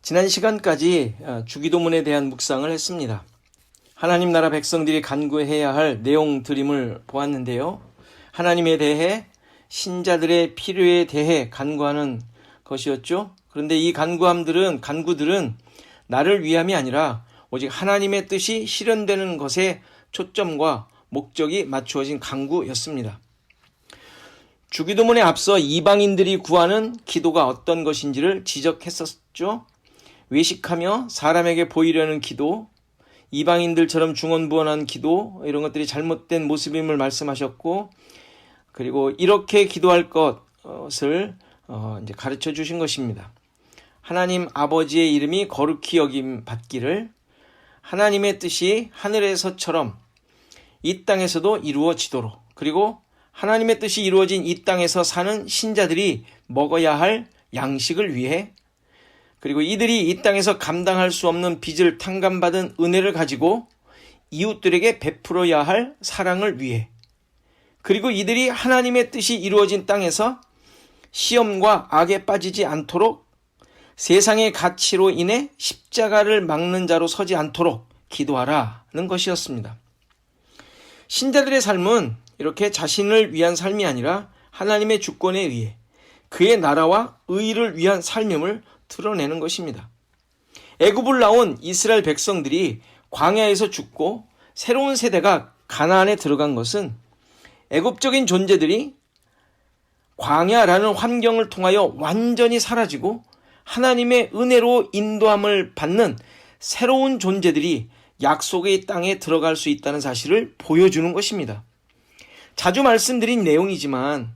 지난 시간까지 주기도문에 대한 묵상을 했습니다. 하나님 나라 백성들이 간구해야 할 내용들임을 보았는데요. 하나님에 대해 신자들의 필요에 대해 간구하는 것이었죠. 그런데 이 간구들은 나를 위함이 아니라 오직 하나님의 뜻이 실현되는 것에 초점과 목적이 맞추어진 간구였습니다. 주기도문에 앞서 이방인들이 구하는 기도가 어떤 것인지를 지적했었죠. 외식하며 사람에게 보이려는 기도, 이방인들처럼 중언부언한 기도, 이런 것들이 잘못된 모습임을 말씀하셨고, 그리고 이렇게 기도할 것을 이제 가르쳐 주신 것입니다. 하나님 아버지의 이름이 거룩히 여김 받기를, 하나님의 뜻이 하늘에서처럼 이 땅에서도 이루어지도록, 그리고 하나님의 뜻이 이루어진 이 땅에서 사는 신자들이 먹어야 할 양식을 위해, 그리고 이들이 이 땅에서 감당할 수 없는 빚을 탕감받은 은혜를 가지고 이웃들에게 베풀어야 할 사랑을 위해, 그리고 이들이 하나님의 뜻이 이루어진 땅에서 시험과 악에 빠지지 않도록 세상의 가치로 인해 십자가를 막는 자로 서지 않도록 기도하라는 것이었습니다. 신자들의 삶은 이렇게 자신을 위한 삶이 아니라 하나님의 주권에 의해 그의 나라와 의를 위한 삶임을 드러내는 것입니다. 애굽을 나온 이스라엘 백성들이 광야에서 죽고 새로운 세대가 가나안에 들어간 것은 애굽적인 존재들이 광야라는 환경을 통하여 완전히 사라지고 하나님의 은혜로 인도함을 받는 새로운 존재들이 약속의 땅에 들어갈 수 있다는 사실을 보여주는 것입니다. 자주 말씀드린 내용이지만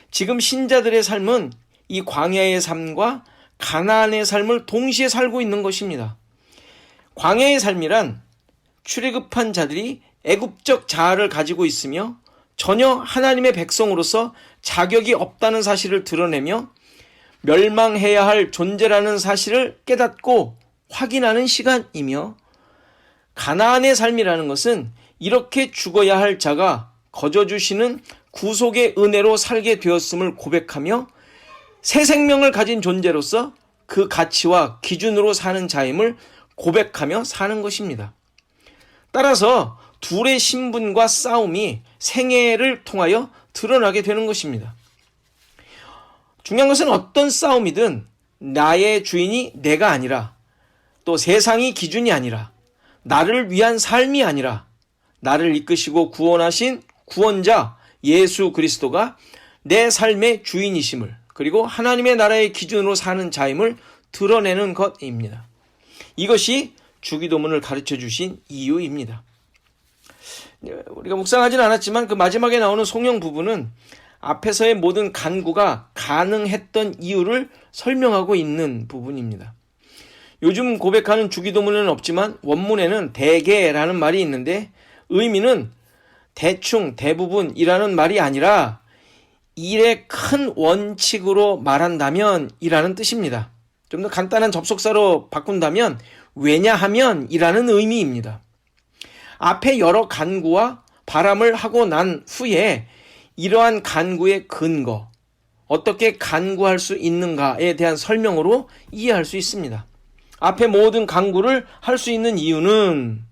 지금 신자들의 삶은 이 광야의 삶과 가나안의 삶을 동시에 살고 있는 것입니다. 광야의 삶이란 출애굽한 자들이 애굽적 자아를 가지고 있으며 전혀 하나님의 백성으로서 자격이 없다는 사실을 드러내며 멸망해야 할 존재라는 사실을 깨닫고 확인하는 시간이며, 가나안의 삶이라는 것은 이렇게 죽어야 할 자가 거저주시는 구속의 은혜로 살게 되었음을 고백하며 새 생명을 가진 존재로서 그 가치와 기준으로 사는 자임을 고백하며 사는 것입니다. 따라서 둘의 신분과 싸움이 생애를 통하여 드러나게 되는 것입니다. 중요한 것은 어떤 싸움이든 나의 주인이 내가 아니라, 또 세상이 기준이 아니라, 나를 위한 삶이 아니라 나를 이끄시고 구원하신 구원자 예수 그리스도가 내 삶의 주인이심을, 그리고 하나님의 나라의 기준으로 사는 자임을 드러내는 것입니다. 이것이 주기도문을 가르쳐 주신 이유입니다. 우리가 묵상하지는 않았지만 그 마지막에 나오는 송영 부분은 앞에서의 모든 간구가 가능했던 이유를 설명하고 있는 부분입니다. 요즘 고백하는 주기도문에는 없지만 원문에는 대개라는 말이 있는데 의미는 대충, 대부분이라는 말이 아니라 일의 큰 원칙으로 말한다면 이라는 뜻입니다. 좀 더 간단한 접속사로 바꾼다면 왜냐하면 이라는 의미입니다. 앞에 여러 간구와 바람을 하고 난 후에 이러한 간구의 근거, 어떻게 간구할 수 있는가에 대한 설명으로 이해할 수 있습니다. 앞에 모든 간구를 할 수 있는 이유는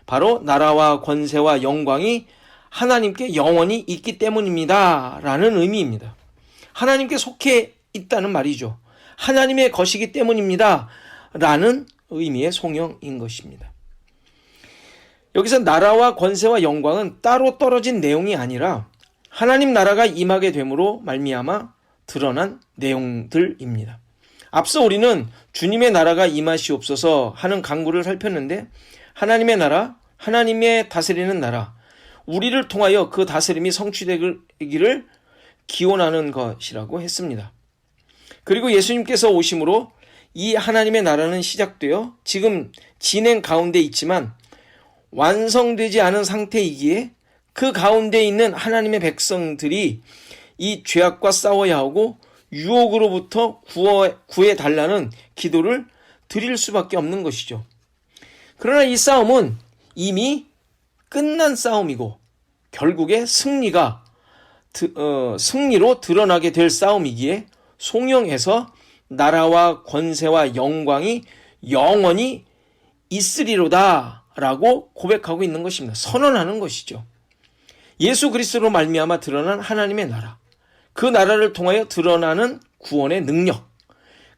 바로 나라와 권세와 영광이 하나님께 영원히 있기 때문입니다 라는 의미입니다. 하나님께 속해 있다는 말이죠. 하나님의 것이기 때문입니다 라는 의미의 송영인 것입니다. 여기서 나라와 권세와 영광은 따로 떨어진 내용이 아니라 하나님 나라가 임하게 됨으로 말미암아 드러난 내용들입니다. 앞서 우리는 주님의 나라가 임하시옵소서 하는 간구를 살폈는데, 하나님의 나라, 하나님의 다스리는 나라, 우리를 통하여 그 다스림이 성취되기를 기원하는 것이라고 했습니다. 그리고 예수님께서 오심으로 이 하나님의 나라는 시작되어 지금 진행 가운데 있지만 완성되지 않은 상태이기에 그 가운데 있는 하나님의 백성들이 이 죄악과 싸워야 하고 유혹으로부터 구해달라는 기도를 드릴 수밖에 없는 것이죠. 그러나 이 싸움은 이미 끝난 싸움이고 결국에 승리로 드러나게 될 싸움이기에 송영에서 나라와 권세와 영광이 영원히 있으리로다 라고 고백하고 있는 것입니다. 선언하는 것이죠. 예수 그리스도로 말미암아 드러난 하나님의 나라, 그 나라를 통하여 드러나는 구원의 능력,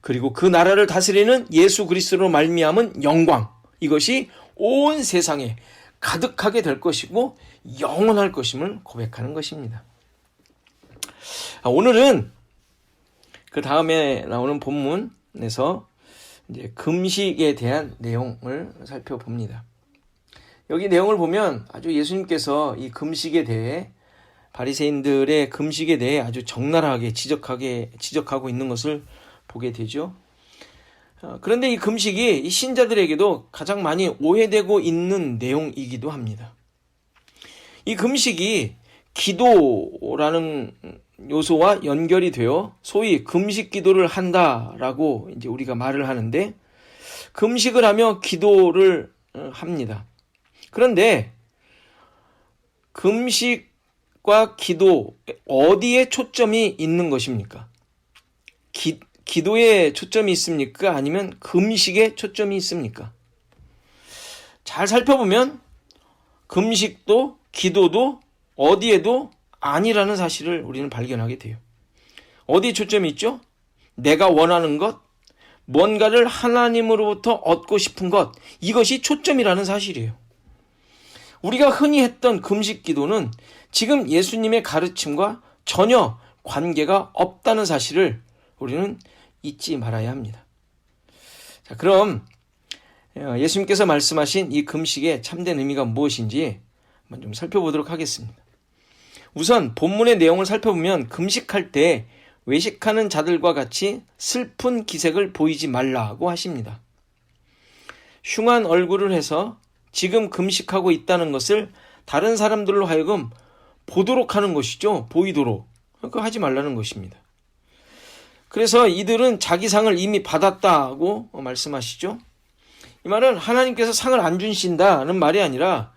그리고 그 나라를 다스리는 예수 그리스도로 말미암은 영광, 이것이 온 세상에 가득하게 될 것이고 영원할 것임을 고백하는 것입니다. 오늘은 그 다음에 나오는 본문에서 이제 금식에 대한 내용을 살펴봅니다. 여기 내용을 보면 아주 예수님께서 이 금식에 대해, 바리새인들의 금식에 대해 아주 적나라하게 지적하고 있는 것을 보게 되죠. 그런데 이 금식이 이 신자들에게도 가장 많이 오해되고 있는 내용이기도 합니다. 이 금식이 기도라는 요소와 연결이 되어 소위 금식 기도를 한다라고 이제 우리가 말을 하는데, 금식을 하며 기도를 합니다. 그런데 금식과 기도, 어디에 초점이 있는 것입니까? 기도에 초점이 있습니까? 아니면 금식에 초점이 있습니까? 잘 살펴보면 금식도 기도도 어디에도 아니라는 사실을 우리는 발견하게 돼요. 어디에 초점이 있죠? 내가 원하는 것, 뭔가를 하나님으로부터 얻고 싶은 것, 이것이 초점이라는 사실이에요. 우리가 흔히 했던 금식 기도는 지금 예수님의 가르침과 전혀 관계가 없다는 사실을 우리는 잊지 말아야 합니다. 자, 그럼 예수님께서 말씀하신 이 금식의 참된 의미가 무엇인지 한번 좀 살펴보도록 하겠습니다. 우선 본문의 내용을 살펴보면 금식할 때 외식하는 자들과 같이 슬픈 기색을 보이지 말라고 하십니다. 흉한 얼굴을 해서 지금 금식하고 있다는 것을 다른 사람들로 하여금 보도록 하는 것이죠. 보이도록. 그거 하지 말라는 것입니다. 그래서 이들은 자기 상을 이미 받았다고 말씀하시죠. 이 말은 하나님께서 상을 안 주신다는 말이 아니라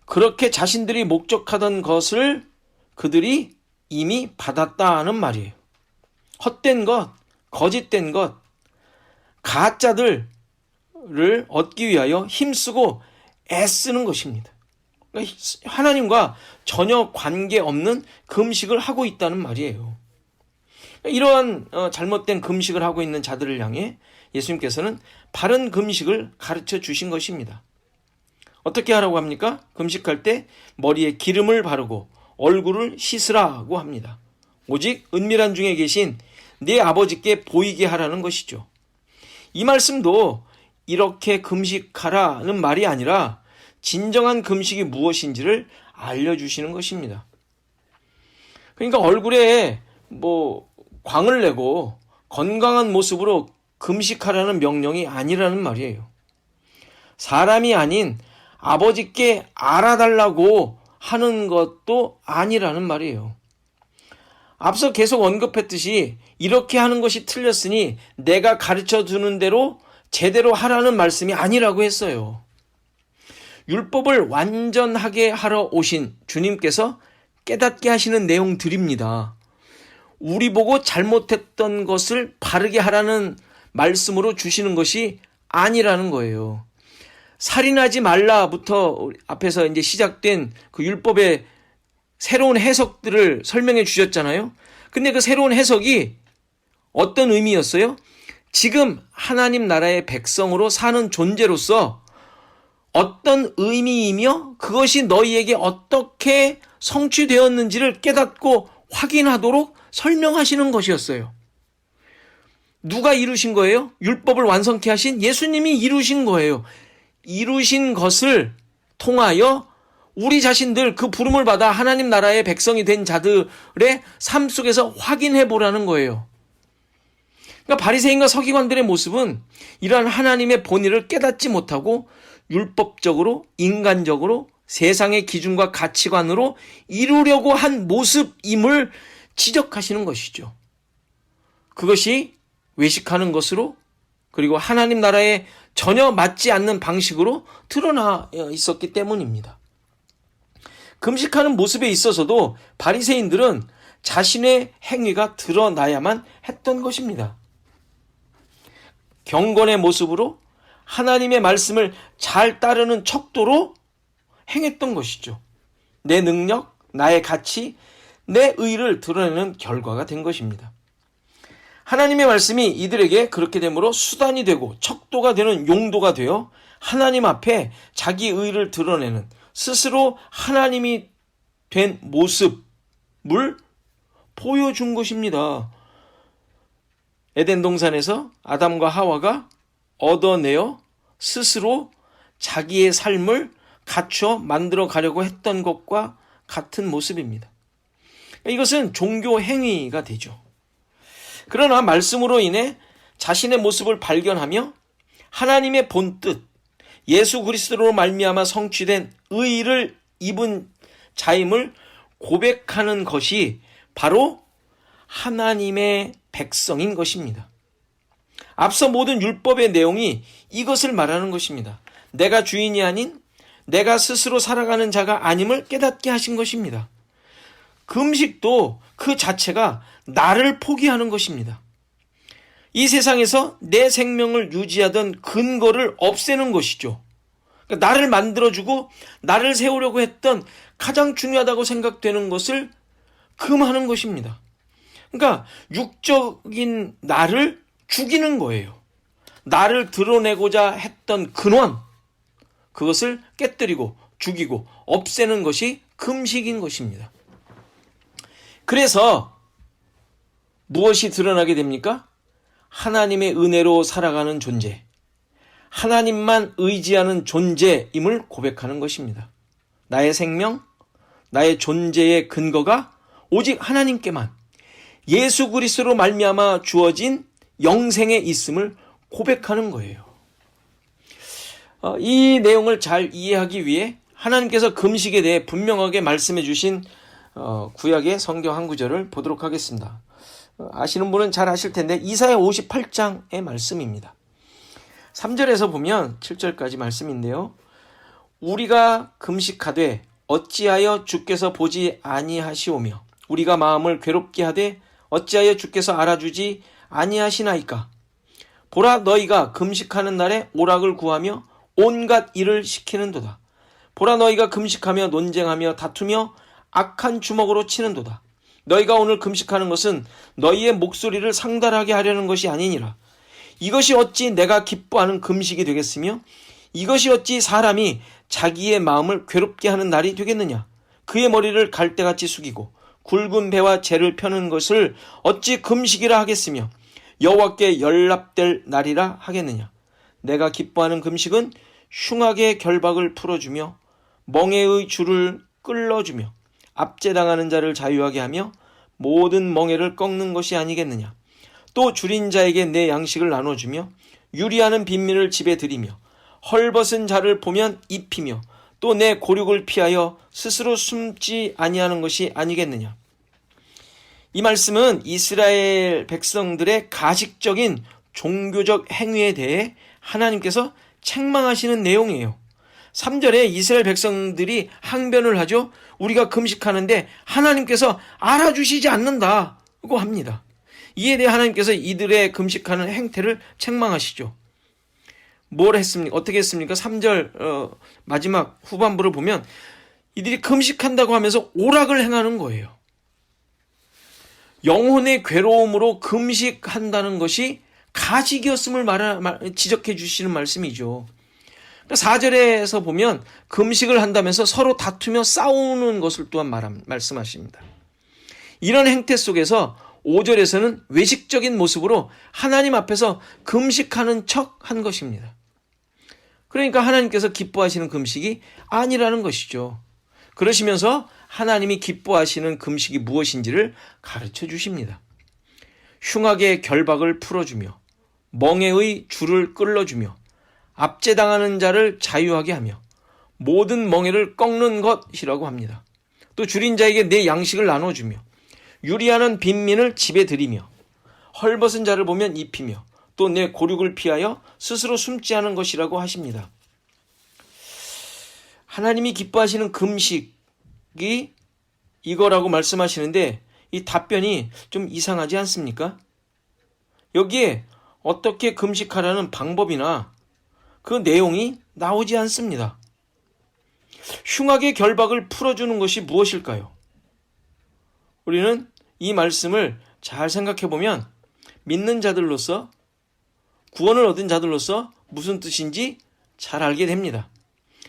그렇게 자신들이 목적하던 것을 그들이 이미 받았다는 말이에요. 헛된 것, 거짓된 것, 가짜들을 얻기 위하여 힘쓰고 애쓰는 것입니다. 그러니까 하나님과 전혀 관계없는 금식을 하고 있다는 말이에요. 이러한 잘못된 금식을 하고 있는 자들을 향해 예수님께서는 바른 금식을 가르쳐 주신 것입니다. 어떻게 하라고 합니까? 금식할 때 머리에 기름을 바르고 얼굴을 씻으라고 합니다. 오직 은밀한 중에 계신 네 아버지께 보이게 하라는 것이죠. 이 말씀도 이렇게 금식하라는 말이 아니라 진정한 금식이 무엇인지를 알려주시는 것입니다. 그러니까 얼굴에 광을 내고 건강한 모습으로 금식하라는 명령이 아니라는 말이에요. 사람이 아닌 아버지께 알아달라고 하는 것도 아니라는 말이에요. 앞서 계속 언급했듯이 이렇게 하는 것이 틀렸으니 내가 가르쳐 주는 대로 제대로 하라는 말씀이 아니라고 했어요. 율법을 완전하게 하러 오신 주님께서 깨닫게 하시는 내용들입니다. 우리 보고 잘못했던 것을 바르게 하라는 말씀으로 주시는 것이 아니라는 거예요. 살인하지 말라부터 앞에서 이제 시작된 그 율법의 새로운 해석들을 설명해 주셨잖아요. 근데 그 새로운 해석이 어떤 의미였어요? 지금 하나님 나라의 백성으로 사는 존재로서 어떤 의미이며 그것이 너희에게 어떻게 성취되었는지를 깨닫고 확인하도록 설명하시는 것이었어요. 누가 이루신 거예요? 율법을 완성케 하신 예수님이 이루신 거예요. 이루신 것을 통하여 우리 자신들 그 부름을 받아 하나님 나라의 백성이 된 자들의 삶 속에서 확인해 보라는 거예요. 그러니까 바리새인과 서기관들의 모습은 이러한 하나님의 본의를 깨닫지 못하고 율법적으로, 인간적으로, 세상의 기준과 가치관으로 이루려고 한 모습임을 지적하시는 것이죠. 그것이 외식하는 것으로, 그리고 하나님 나라에 전혀 맞지 않는 방식으로 드러나 있었기 때문입니다. 금식하는 모습에 있어서도 바리새인들은 자신의 행위가 드러나야만 했던 것입니다. 경건의 모습으로 하나님의 말씀을 잘 따르는 척도로 행했던 것이죠. 내 능력, 나의 가치, 내 의를 드러내는 결과가 된 것입니다. 하나님의 말씀이 이들에게 그렇게 되므로 수단이 되고 척도가 되는 용도가 되어 하나님 앞에 자기 의를 드러내는 스스로 하나님이 된 모습을 보여준 것입니다. 에덴 동산에서 아담과 하와가 얻어내어 스스로 자기의 삶을 갖춰 만들어 가려고 했던 것과 같은 모습입니다. 이것은 종교 행위가 되죠. 그러나 말씀으로 인해 자신의 모습을 발견하며 하나님의 본뜻, 예수 그리스도로 말미암아 성취된 의를 입은 자임을 고백하는 것이 바로 하나님의 백성인 것입니다. 앞서 모든 율법의 내용이 이것을 말하는 것입니다. 내가 주인이 아닌 내가 스스로 살아가는 자가 아님을 깨닫게 하신 것입니다. 금식도 그 자체가 나를 포기하는 것입니다. 이 세상에서 내 생명을 유지하던 근거를 없애는 것이죠. 그러니까 나를 만들어주고 나를 세우려고 했던 가장 중요하다고 생각되는 것을 금하는 것입니다. 그러니까 육적인 나를 죽이는 거예요. 나를 드러내고자 했던 근원, 그것을 깨뜨리고 죽이고 없애는 것이 금식인 것입니다. 그래서 무엇이 드러나게 됩니까? 하나님의 은혜로 살아가는 존재, 하나님만 의지하는 존재임을 고백하는 것입니다. 나의 생명, 나의 존재의 근거가 오직 하나님께만, 예수 그리스도로 말미암아 주어진 영생에 있음을 고백하는 거예요. 이 내용을 잘 이해하기 위해 하나님께서 금식에 대해 분명하게 말씀해 주신 구약의 성경 한 구절을 보도록 하겠습니다. 아시는 분은 잘 아실 텐데 이사야 58장의 말씀입니다. 3절에서 보면 7절까지 말씀인데요. 우리가 금식하되 어찌하여 주께서 보지 아니하시오며 우리가 마음을 괴롭게 하되 어찌하여 주께서 알아주지 아니하시나이까. 보라, 너희가 금식하는 날에 오락을 구하며 온갖 일을 시키는도다. 보라, 너희가 금식하며 논쟁하며 다투며 악한 주먹으로 치는도다. 너희가 오늘 금식하는 것은 너희의 목소리를 상달하게 하려는 것이 아니니라. 이것이 어찌 내가 기뻐하는 금식이 되겠으며 이것이 어찌 사람이 자기의 마음을 괴롭게 하는 날이 되겠느냐. 그의 머리를 갈대같이 숙이고 굵은 배와 재를 펴는 것을 어찌 금식이라 하겠으며 여호와께 연락될 날이라 하겠느냐. 내가 기뻐하는 금식은 흉악의 결박을 풀어주며 멍에의 줄을 끌어주며 압제당하는 자를 자유하게 하며 모든 멍에를 꺾는 것이 아니겠느냐. 또 줄인 자에게 내 양식을 나눠주며 유리하는 빈민을 집에 들이며 헐벗은 자를 보면 입히며 또 내 고륙을 피하여 스스로 숨지 아니하는 것이 아니겠느냐. 이 말씀은 이스라엘 백성들의 가식적인 종교적 행위에 대해 하나님께서 책망하시는 내용이에요. 3절에 이스라엘 백성들이 항변을 하죠. 우리가 금식하는데 하나님께서 알아주시지 않는다고 합니다. 이에 대해 하나님께서 이들의 금식하는 행태를 책망하시죠. 뭘 했습니까? 어떻게 했습니까? 3절 마지막 후반부를 보면 이들이 금식한다고 하면서 오락을 행하는 거예요. 영혼의 괴로움으로 금식한다는 것이 가식이었음을 지적해 주시는 말씀이죠. 4절에서 보면 금식을 한다면서 서로 다투며 싸우는 것을 또한 말씀하십니다. 이런 행태 속에서 5절에서는 외식적인 모습으로 하나님 앞에서 금식하는 척 한 것입니다. 그러니까 하나님께서 기뻐하시는 금식이 아니라는 것이죠. 그러시면서 하나님이 기뻐하시는 금식이 무엇인지를 가르쳐 주십니다. 흉악의 결박을 풀어주며 멍에의 줄을 끌어주며 압제당하는 자를 자유하게 하며 모든 멍에를 꺾는 것이라고 합니다. 또 줄인 자에게 내 양식을 나눠주며 유리하는 빈민을 집에 들이며 헐벗은 자를 보면 입히며 또 내 고륙을 피하여 스스로 숨지 않은 것이라고 하십니다. 하나님이 기뻐하시는 금식이 이거라고 말씀하시는데 이 답변이 좀 이상하지 않습니까? 여기에 어떻게 금식하라는 방법이나 그 내용이 나오지 않습니다. 흉악의 결박을 풀어주는 것이 무엇일까요? 우리는 이 말씀을 잘 생각해 보면 믿는 자들로서, 구원을 얻은 자들로서 무슨 뜻인지 잘 알게 됩니다.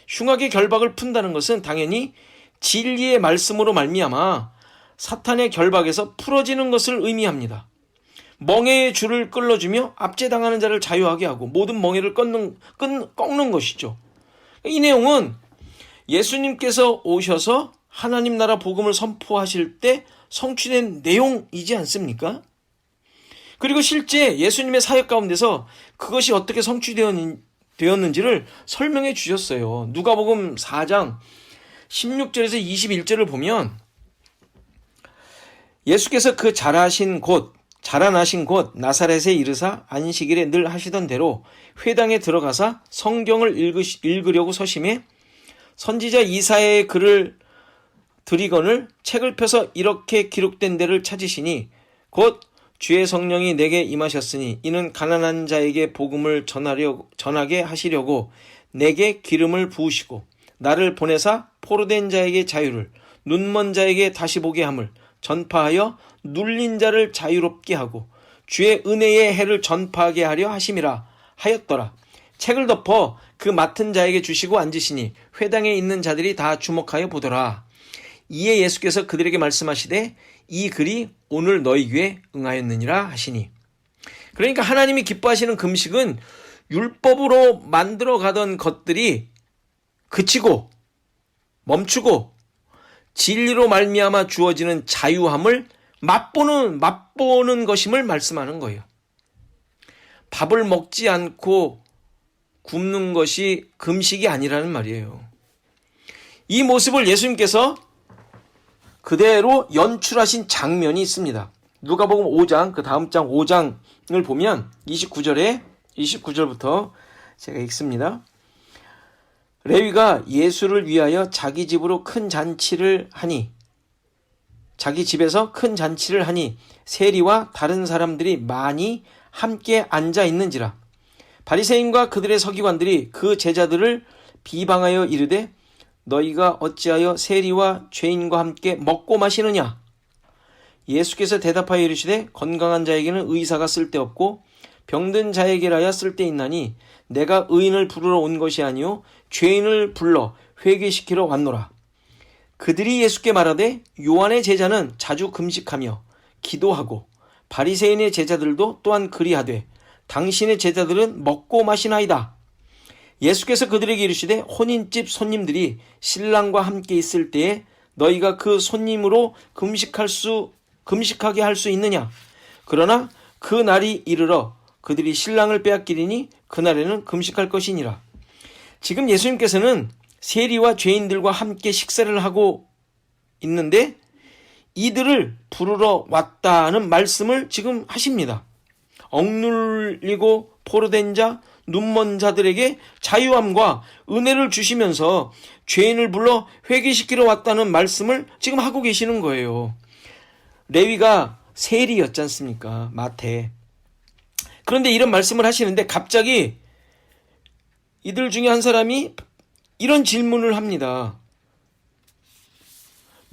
흉악의 결박을 푼다는 것은 당연히 진리의 말씀으로 말미암아 사탄의 결박에서 풀어지는 것을 의미합니다. 멍에의 줄을 끌어주며 압제당하는 자를 자유하게 하고 모든 멍에를 꺾는 것이죠. 이 내용은 예수님께서 오셔서 하나님 나라 복음을 선포하실 때 성취된 내용이지 않습니까? 그리고 실제 예수님의 사역 가운데서 그것이 어떻게 성취되었는지를 설명해 주셨어요. 누가복음 4장 16절에서 21절을 보면 예수께서 그 자라나신 곳 나사렛에 이르사 안식일에 늘 하시던 대로 회당에 들어가사 성경을 읽으려고 서심해 선지자 이사야의 글을 들이거늘 책을 펴서 이렇게 기록된 데를 찾으시니 곧 주의 성령이 내게 임하셨으니 이는 가난한 자에게 복음을 전하게 하시려고 내게 기름을 부으시고 나를 보내사 포로된 자에게 자유를 눈먼 자에게 다시 보게 함을 전파하여 눌린 자를 자유롭게 하고 주의 은혜의 해를 전파하게 하려 하심이라 하였더라. 책을 덮어 그 맡은 자에게 주시고 앉으시니 회당에 있는 자들이 다 주목하여 보더라. 이에 예수께서 그들에게 말씀하시되 이 글이 오늘 너희 귀에 응하였느니라 하시니. 그러니까 하나님이 기뻐하시는 금식은 율법으로 만들어 가던 것들이 그치고 멈추고 진리로 말미암아 주어지는 자유함을 맛보는 것임을 말씀하는 거예요. 밥을 먹지 않고 굶는 것이 금식이 아니라는 말이에요. 이 모습을 예수님께서 그대로 연출하신 장면이 있습니다. 누가복음 5장, 그 다음 장 5장을 보면 29절부터 제가 읽습니다. 레위가 예수를 위하여 자기 집에서 큰 잔치를 하니 세리와 다른 사람들이 많이 함께 앉아 있는지라. 바리새인과 그들의 서기관들이 그 제자들을 비방하여 이르되 너희가 어찌하여 세리와 죄인과 함께 먹고 마시느냐? 예수께서 대답하여 이르시되 건강한 자에게는 의사가 쓸데없고 병든 자에게라야 쓸데있나니 내가 의인을 부르러 온 것이 아니요 죄인을 불러 회개시키러 왔노라. 그들이 예수께 말하되 요한의 제자는 자주 금식하며 기도하고 바리새인의 제자들도 또한 그리하되 당신의 제자들은 먹고 마시나이다. 예수께서 그들에게 이르시되 혼인집 손님들이 신랑과 함께 있을 때에 너희가 그 손님으로 금식하게 할 수 있느냐? 그러나 그 날이 이르러 그들이 신랑을 빼앗기리니 그날에는 금식할 것이니라. 지금 예수님께서는 세리와 죄인들과 함께 식사를 하고 있는데 이들을 부르러 왔다는 말씀을 지금 하십니다. 억눌리고 포로된 자, 눈먼 자들에게 자유함과 은혜를 주시면서 죄인을 불러 회개시키러 왔다는 말씀을 지금 하고 계시는 거예요. 레위가 세리였지 않습니까? 마태. 그런데 이런 말씀을 하시는데 갑자기 이들 중에 한 사람이 이런 질문을 합니다.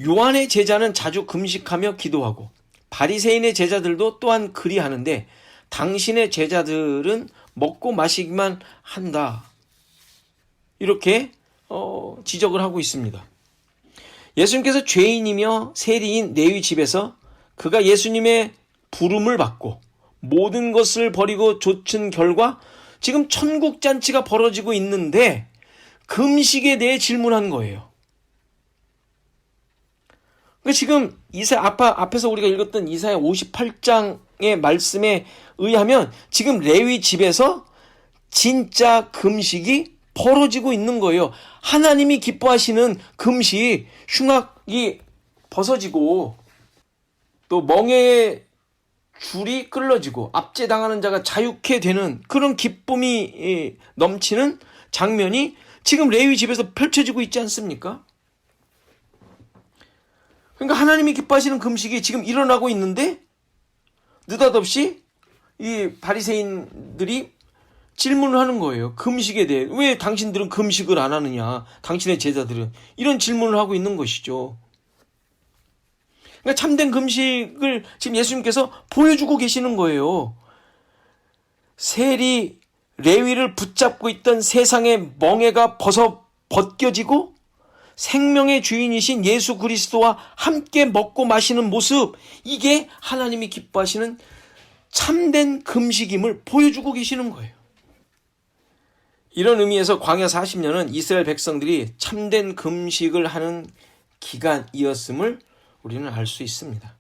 요한의 제자는 자주 금식하며 기도하고 바리새인의 제자들도 또한 그리하는데 당신의 제자들은 먹고 마시기만 한다. 이렇게 지적을 하고 있습니다. 예수님께서 죄인이며 세리인 레위 집에서 그가 예수님의 부름을 받고 모든 것을 버리고 좇은 결과 지금 천국잔치가 벌어지고 있는데 금식에 대해 질문한 거예요. 그러니까 지금 앞에서 우리가 읽었던 이사야 58장의 말씀에 의하면 지금 레위 집에서 진짜 금식이 벌어지고 있는 거예요. 하나님이 기뻐하시는 금식, 흉악이 벗어지고 또 멍에의 줄이 끌어지고 압제당하는 자가 자유케 되는 그런 기쁨이 넘치는 장면이 지금 레위 집에서 펼쳐지고 있지 않습니까? 그러니까 하나님이 기뻐하시는 금식이 지금 일어나고 있는데 느닷없이 이 바리새인들이 질문을 하는 거예요. 금식에 대해. 왜 당신들은 금식을 안 하느냐? 당신의 제자들은. 이런 질문을 하고 있는 것이죠. 그러니까 참된 금식을 지금 예수님께서 보여주고 계시는 거예요. 세리 레위를 붙잡고 있던 세상의 멍에가 벗겨지고 생명의 주인이신 예수 그리스도와 함께 먹고 마시는 모습, 이게 하나님이 기뻐하시는 참된 금식임을 보여주고 계시는 거예요. 이런 의미에서 광야 40년은 이스라엘 백성들이 참된 금식을 하는 기간이었음을 우리는 알 수 있습니다.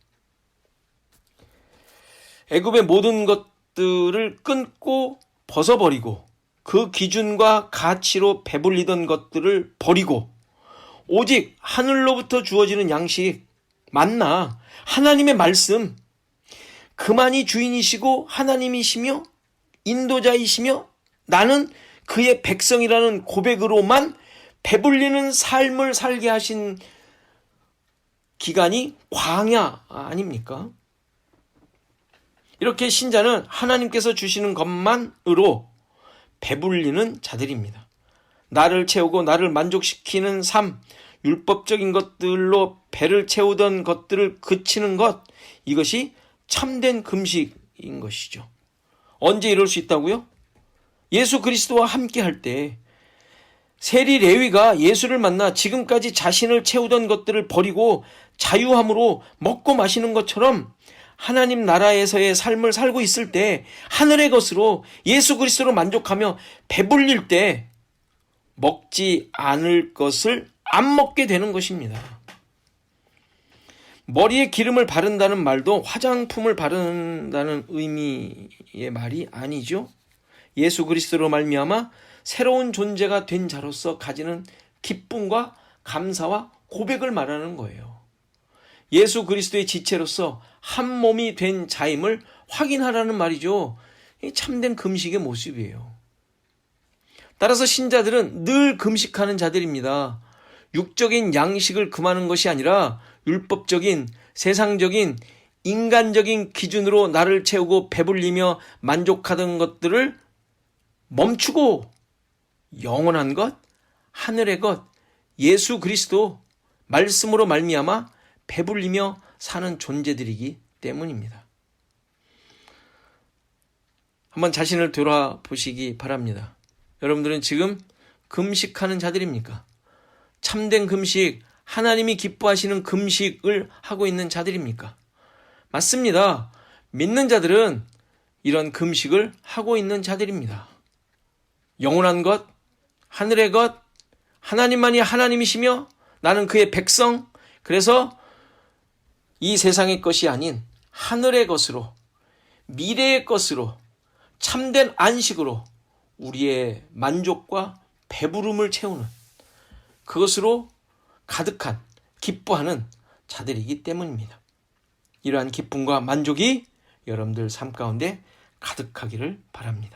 애굽의 모든 것들을 끊고 벗어버리고 그 기준과 가치로 배불리던 것들을 버리고 오직 하늘로부터 주어지는 양식, 만나, 하나님의 말씀, 그만이 주인이시고 하나님이시며 인도자이시며 나는 그의 백성이라는 고백으로만 배불리는 삶을 살게 하신 기간이 광야 아닙니까? 이렇게 신자는 하나님께서 주시는 것만으로 배불리는 자들입니다. 나를 채우고 나를 만족시키는 삶, 율법적인 것들로 배를 채우던 것들을 그치는 것, 이것이 참된 금식인 것이죠. 언제 이럴 수 있다고요? 예수 그리스도와 함께 할 때, 세리 레위가 예수를 만나 지금까지 자신을 채우던 것들을 버리고 자유함으로 먹고 마시는 것처럼 하나님 나라에서의 삶을 살고 있을 때, 하늘의 것으로 예수 그리스도로 만족하며 배불릴 때 먹지 않을 것을 안 먹게 되는 것입니다. 머리에 기름을 바른다는 말도 화장품을 바른다는 의미의 말이 아니죠. 예수 그리스도로 말미암아 새로운 존재가 된 자로서 가지는 기쁨과 감사와 고백을 말하는 거예요. 예수 그리스도의 지체로서 한 몸이 된 자임을 확인하라는 말이죠. 참된 금식의 모습이에요. 따라서 신자들은 늘 금식하는 자들입니다. 육적인 양식을 금하는 것이 아니라 율법적인, 세상적인, 인간적인 기준으로 나를 채우고 배불리며 만족하던 것들을 멈추고 영원한 것, 하늘의 것, 예수 그리스도 말씀으로 말미암아 배불리며 사는 존재들이기 때문입니다. 한번 자신을 돌아보시기 바랍니다. 여러분들은 지금 금식하는 자들입니까? 참된 금식, 하나님이 기뻐하시는 금식을 하고 있는 자들입니까? 맞습니다. 믿는 자들은 이런 금식을 하고 있는 자들입니다. 영원한 것, 하늘의 것, 하나님만이 하나님이시며 나는 그의 백성, 그래서 이 세상의 것이 아닌 하늘의 것으로, 미래의 것으로, 참된 안식으로 우리의 만족과 배부름을 채우는, 그것으로 가득한 기뻐하는 자들이기 때문입니다. 이러한 기쁨과 만족이 여러분들 삶 가운데 가득하기를 바랍니다.